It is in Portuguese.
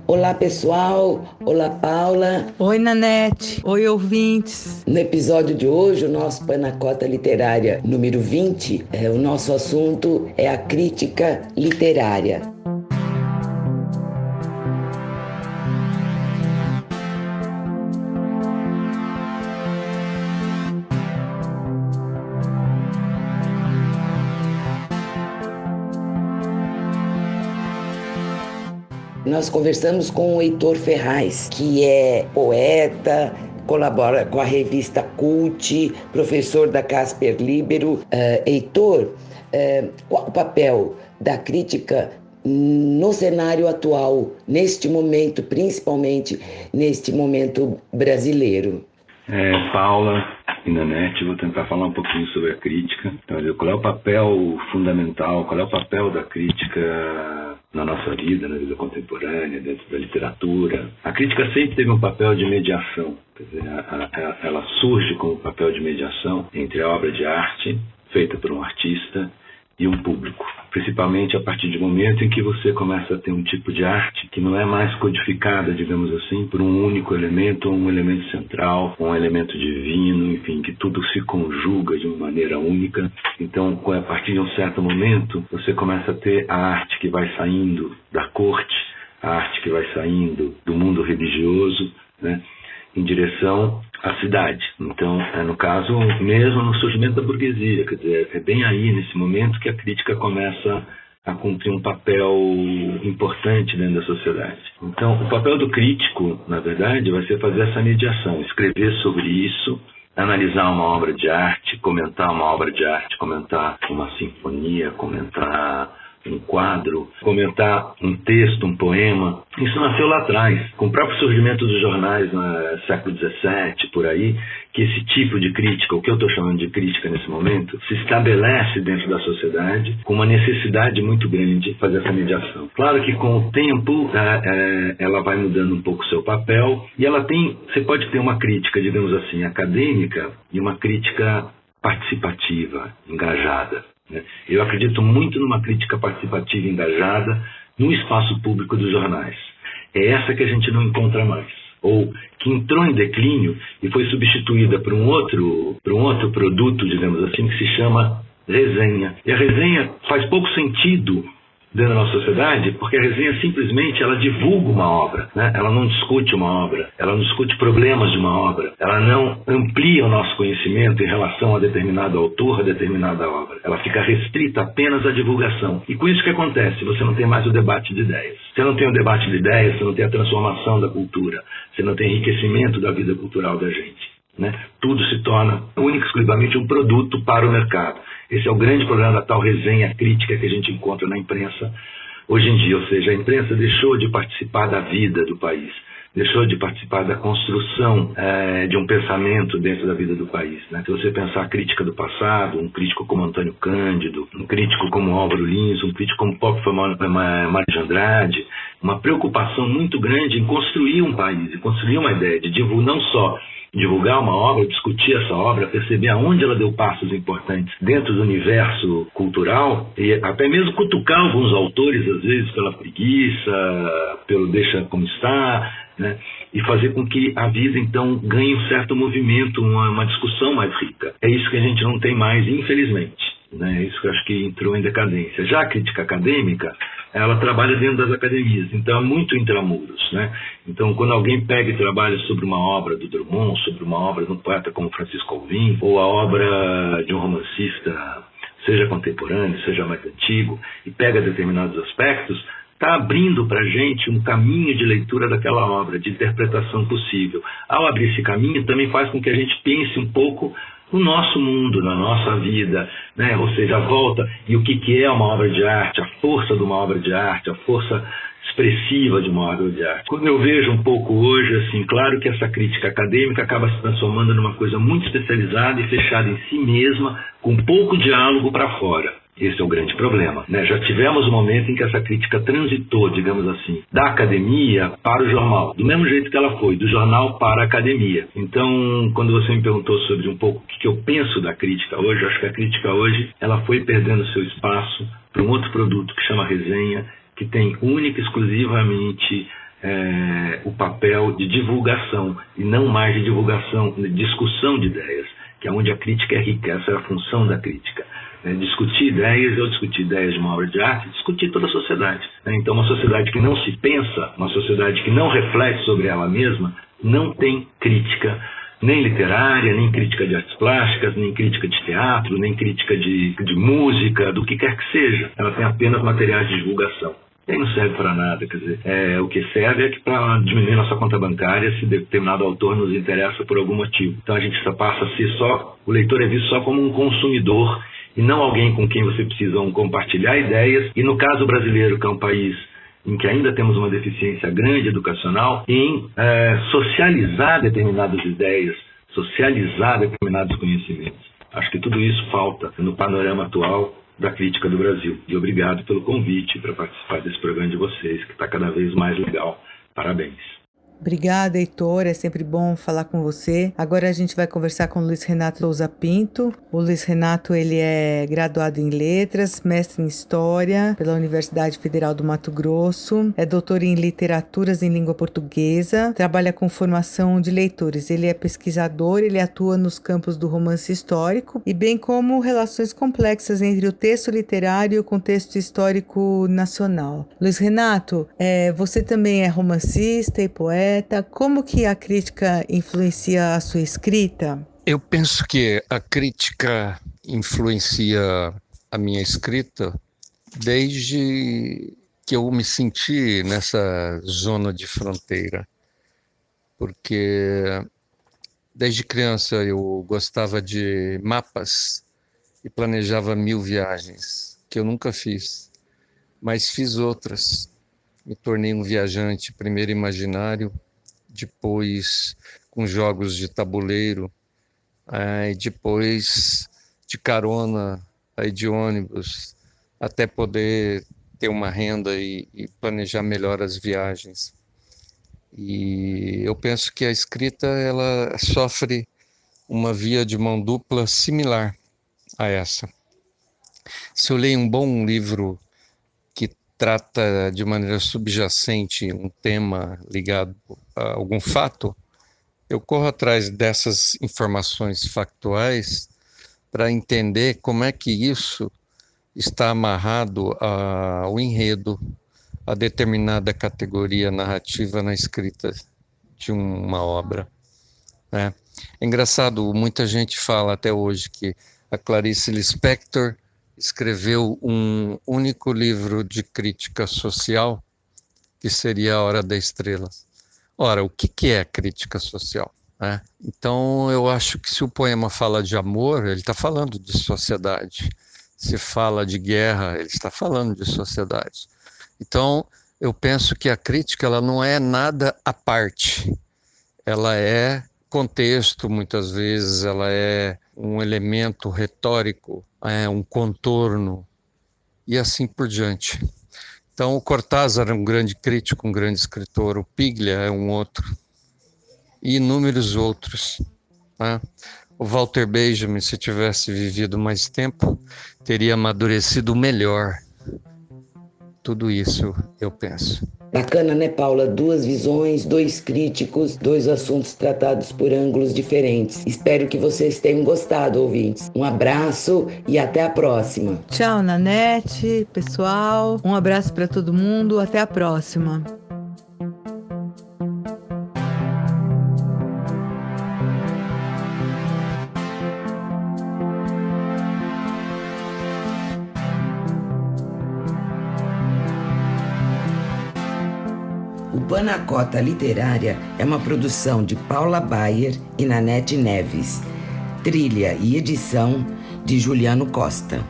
Olá, pessoal. Olá, Paula. Oi, Nanete. Oi, ouvintes. No episódio de hoje, o nosso Panacota Literária número 20, o nosso assunto é a crítica literária. Nós conversamos com o Heitor Ferraz, que é poeta, colabora com a revista Cult, professor da Casper Libero. Heitor, qual o papel da crítica no cenário atual, neste momento, principalmente neste momento brasileiro? Paula e Nanete, vou tentar falar um pouquinho sobre a crítica. Então, qual é o papel fundamental, qual é o papel da crítica na nossa vida, na vida contemporânea, dentro da literatura. A crítica sempre teve um papel de mediação, quer dizer, ela surge como papel de mediação entre a obra de arte feita por um artista e um público, principalmente a partir do momento em que você começa a ter um tipo de arte que não é mais codificada, digamos assim, por um único elemento, ou um elemento central, um elemento divino, enfim, que tudo se conjuga de uma maneira única. Então, a partir de um certo momento, você começa a ter a arte que vai saindo da corte, a arte que vai saindo do mundo religioso, né, em direção à cidade. Então, no caso, mesmo no surgimento da burguesia, quer dizer, é bem aí, nesse momento, que a crítica começa a cumprir um papel importante dentro da sociedade. Então, o papel do crítico, na verdade, vai ser fazer essa mediação, escrever sobre isso, analisar uma obra de arte, comentar uma obra de arte, comentar uma sinfonia, comentar um quadro, comentar um texto, um poema. Isso nasceu lá atrás, com o próprio surgimento dos jornais no século XVII, por aí, que esse tipo de crítica, o que eu estou chamando de crítica nesse momento, se estabelece dentro da sociedade com uma necessidade muito grande de fazer essa mediação. Claro que com o tempo ela vai mudando um pouco o seu papel e você pode ter uma crítica, digamos assim, acadêmica e uma crítica participativa, engajada. Eu acredito muito numa crítica participativa engajada no espaço público dos jornais. É essa que a gente não encontra mais, ou que entrou em declínio e foi substituída por um outro produto, digamos assim, que se chama resenha. E a resenha faz pouco sentido dentro da nossa sociedade, porque a resenha simplesmente ela divulga uma obra, né? Ela não discute uma obra, ela não discute problemas de uma obra, ela não amplia o nosso conhecimento em relação a determinado autor, a determinada obra. Ela fica restrita apenas à divulgação. E com isso o que acontece? Você não tem mais o debate de ideias. Você não tem o debate de ideias, você não tem a transformação da cultura, você não tem enriquecimento da vida cultural da gente. Né? Tudo se torna único e exclusivamente um produto para o mercado. Esse é o grande problema da tal resenha crítica que a gente encontra na imprensa hoje em dia. Ou seja, a imprensa deixou de participar da vida do país, deixou de participar da construção de um pensamento dentro da vida do país. Né? Se você pensar a crítica do passado, um crítico como Antônio Cândido, um crítico como Álvaro Lins, um crítico como Mário de Andrade, uma preocupação muito grande em construir um país, em construir uma ideia, de não só divulgar uma obra, discutir essa obra, perceber aonde ela deu passos importantes dentro do universo cultural e até mesmo cutucar alguns autores, às vezes pela preguiça, pelo deixa como está, né? E fazer com que a vida então ganhe um certo movimento, uma discussão mais rica. É isso que a gente não tem mais, infelizmente. Né? Isso que eu acho que entrou em decadência. Já a crítica acadêmica, ela trabalha dentro das academias, então é muito intramuros. Né? Então, quando alguém pega e trabalha sobre uma obra do Drummond, sobre uma obra de um poeta como Francisco Alvim, ou a obra de um romancista, seja contemporâneo, seja mais antigo, e pega determinados aspectos, está abrindo para a gente um caminho de leitura daquela obra, de interpretação possível. Ao abrir esse caminho, também faz com que a gente pense um pouco no nosso mundo, na nossa vida, né? Ou seja, a volta e o que é uma obra de arte, a força de uma obra de arte, a força expressiva de uma obra de arte. Quando eu vejo um pouco hoje, assim, claro que essa crítica acadêmica acaba se transformando numa coisa muito especializada e fechada em si mesma, com pouco diálogo para fora. Esse é o grande problema, né? Já tivemos um momento em que essa crítica transitou, digamos assim, da academia para o jornal, do mesmo jeito que ela foi, do jornal para a academia. Então, quando você me perguntou sobre um pouco o que eu penso da crítica hoje, eu acho que a crítica hoje ela foi perdendo seu espaço para um outro produto que chama resenha, que tem única e exclusivamente o papel de divulgação e não mais de divulgação, de discussão de ideias, que é onde a crítica é rica. Essa é a função da crítica. Discutir ideias, eu discutir ideias de uma obra de arte, discutir toda a sociedade. Então, uma sociedade que não se pensa, uma sociedade que não reflete sobre ela mesma, não tem crítica, nem literária, nem crítica de artes plásticas, nem crítica de teatro, nem crítica de música, do que quer que seja. Ela tem apenas materiais de divulgação. E aí não serve para nada, quer dizer, o que serve é que para diminuir nossa conta bancária se determinado autor nos interessa por algum motivo. Então a gente passa a ser o leitor é visto só como um consumidor e não alguém com quem você precisa compartilhar ideias. E no caso brasileiro, que é um país em que ainda temos uma deficiência grande educacional, em socializar determinadas ideias, socializar determinados conhecimentos. Acho que tudo isso falta no panorama atual da crítica do Brasil. E obrigado pelo convite para participar desse programa de vocês, que está cada vez mais legal. Parabéns. Obrigada, Heitor, é sempre bom falar com você. Agora a gente vai conversar com o Luiz Renato Souza Pinto. O Luiz Renato, ele é graduado em Letras, mestre em História pela Universidade Federal do Mato Grosso, é doutor em Literaturas em Língua Portuguesa, trabalha com formação de leitores. Ele é pesquisador, ele atua nos campos do romance histórico e bem como relações complexas entre o texto literário e o contexto histórico nacional. Luiz Renato, você também é romancista e poeta. Como que a crítica influencia a sua escrita? Eu penso que a crítica influencia a minha escrita desde que eu me senti nessa zona de fronteira. Porque desde criança eu gostava de mapas e planejava 1000 viagens, que eu nunca fiz, mas fiz outras. Me tornei um viajante, primeiro imaginário, depois com jogos de tabuleiro, e depois de carona, aí de ônibus, até poder ter uma renda e planejar melhor as viagens. E eu penso que a escrita ela sofre uma via de mão dupla similar a essa. Se eu leio um bom livro que trata de maneira subjacente um tema ligado a algum fato, eu corro atrás dessas informações factuais para entender como é que isso está amarrado ao enredo, a determinada categoria narrativa na escrita de uma obra. É engraçado, muita gente fala até hoje que a Clarice Lispector escreveu um único livro de crítica social, que seria A Hora da Estrela. Ora, o que é crítica social? Então, eu acho que se o poema fala de amor, ele está falando de sociedade. Se fala de guerra, ele está falando de sociedade. Então, eu penso que a crítica ela não é nada à parte. Ela é contexto, muitas vezes, ela é um elemento retórico, um contorno, e assim por diante. Então, o Cortázar é um grande crítico, um grande escritor, o Piglia é um outro, e inúmeros outros. O Walter Benjamin, se tivesse vivido mais tempo, teria amadurecido melhor. Tudo isso, eu penso. Bacana, né, Paula? 2 visões, 2 críticos, 2 assuntos tratados por ângulos diferentes. Espero que vocês tenham gostado, ouvintes. Um abraço e até a próxima. Tchau, Nanete, pessoal. Um abraço para todo mundo. Até a próxima. O Panacota Literária é uma produção de Paula Bayer e Nanete Neves. Trilha e edição de Juliano Costa.